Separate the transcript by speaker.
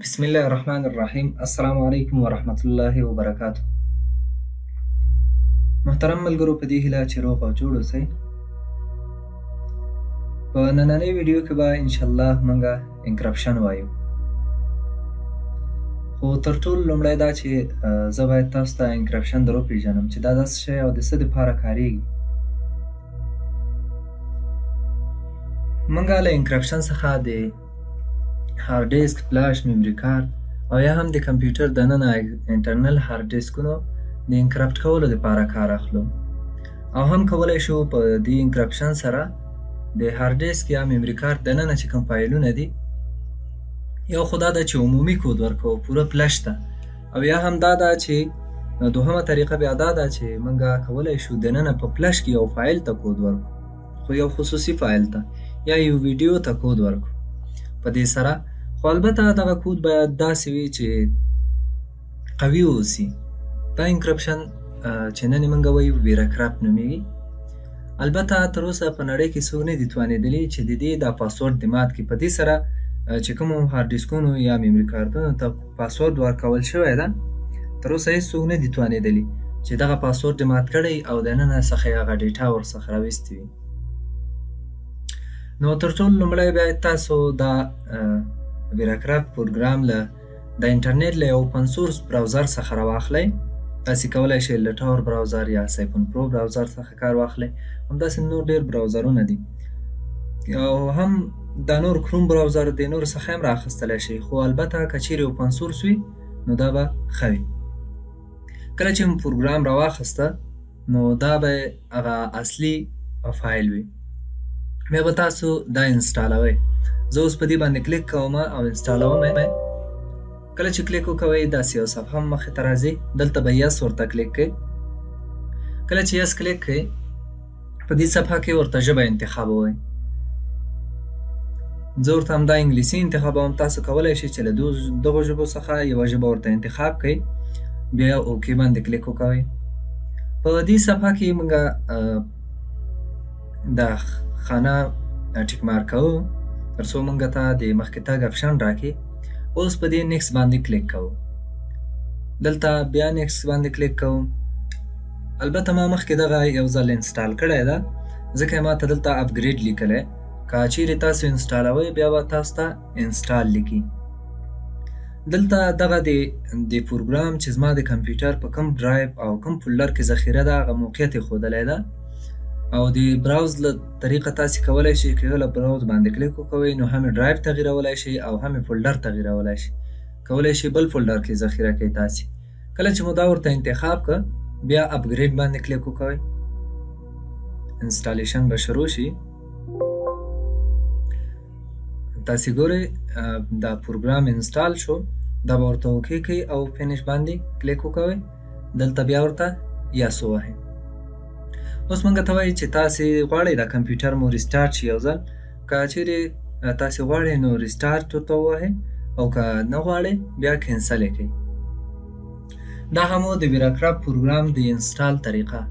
Speaker 1: بسم الله الرحمن الرحیم. السلام علیکم ورحمت الله وبرکاتہ. محترم ملګرو، په دې هیله چې روغ او جوړ اوسئ. په نننۍ ویډیو کې به انشاءالله موږ انکرپشن وایو. خو تر ټولو لومړی دا چې زه باید تاسو ته انکرپشن در وپېژنم چې دا داسې شی او د څه دپاره کارېږي. موږ له انکرپشن څخه د هارد ډیسک، فلاش، میموري کارت او یا هم د کمپیوټر دننه انټرنل هارد ډیسکونو د انکرپټ کولو دپاره کار اخلو، او هم کولی شو په دې انکرپشن سره د هارد ډیسک یا میموري کارت دننه چې کوم فایلونه دي، یو خو دا ده چې عمومي کود ورکوو پوره فلش ته، او یا هم دا ده چې دوهمه طریقه بیا دا ده چې موږ کولی شو دننه په فلش کې یو فایل ته کود ورکو، خو یو خصوصي فایل ته یا یو ویډیو ته کود ورکو. په دې سره خو البته دغه کود باید داسې وي چې قوي واوسي. دا انکرپشن چې نن یې موږ وایو ویراکرافت نومیږي. البته تر اوسه په نړۍ کې څوک نه دي توانېدلي چې د دې دا پاسورډ د مات کړي. په دې سره چې کومو هارد ډیسکونو یا میموري کارتونو ته پاسورډ ورکول شوی ده، تر اوسه هېڅ څوک نه دي توانېدلي چې دغه پاسورډ یې مات کړی او دننه څخه یې هغه ډیټا ورڅخه راویستې وي. نو تر ټولو لومړی باید تاسو دا ویراکرافت پروګرام له د انټرنیټ له یو اوپن سورس براوزر څخه راواخلئ. تاسې کولی شئ له ټاور براوزر یا سایفون پرو براوزر څخه کار واخلئ. همداسې نور ډېر براوزرونه دي، او هم دا نور کروم براوزر د نورو څخه هم رااخیستلی شئ، خو البته که چیرې اوپن سورس وي نو دا به ښه وي. کله چې مو پروګرام راواخیسته نو دا به هغه اصلي فایل وي. بیا به تاسو دا انسټالوئ. زه اوس په دې باندې کلیک کوم او انسټالوم یې. کله چې کلیک وکوئ داسې یو صفحه مخې ته راځي، دلته به یس ورته کلیک کړئ. کله چې یس کلیک کړئ په دې صفحه کې ورته ژبه انتخابوئ. زه ورته همدا انګلیسي انتخابوم. تاسو کولی شئ چې له دغو ژبو څخه یوه ژبه ورته انتخاب کړئ، بیا اوکې باندې کلیک وکوئ. په دې صفحه کې موږ دا خانه ټیک مارک کوو تر څو موږ ته د مخکې تګ اپشن راکړي. اوس په دې نیکس باندې کلیک کوو. دلته بیا نیکس باندې کلیک کوو. البته ما مخکې دغه یو ځل انسټال کړی ده، ځکه یې ما ته دلته اپګریډ لیکلی. که چیرې تاسو انسټالوئ بیا به تاسو ته انسټال لیکي. دلته دغه د پروګرام چې زما د کمپیوټر په کوم ډرایو او کوم فولډر کې ذخیره ده هغه موقعیت یې ښودلی ده، او د براوز له طریقه تاسې کولی شئ که له براوز باندې کلیک وکوئ نو هم یې ډرایو تغییرولی شئ او هم یې فولډر تغییرولی شئ. کولی شئ بل فولډر کې ذخیره کړئ تاسې. کله چې مو دا ورته انتخاب کړه بیا اپګریډ باندې کلیک وکوئ. انسټالیشن به شروع شي. تاسې ګورئ دا پروګرام انسټال شو. دا به ورته اوکې کړئ او فینش باندې کلیک وکوئ. دلته بیا ورته یس ووهئ. اوس موږ ته وایي چې تاسې غواړئ دا کمپیوټر مو ریسټارټ شي یو ځل. که چیرې تاسې غواړئ نو ریسټارټ ورته ووهئ، او که نه غواړئ بیا کینسل یې کړئ. دا هم د ویراکرافت پروګرام د انسټال طریقه.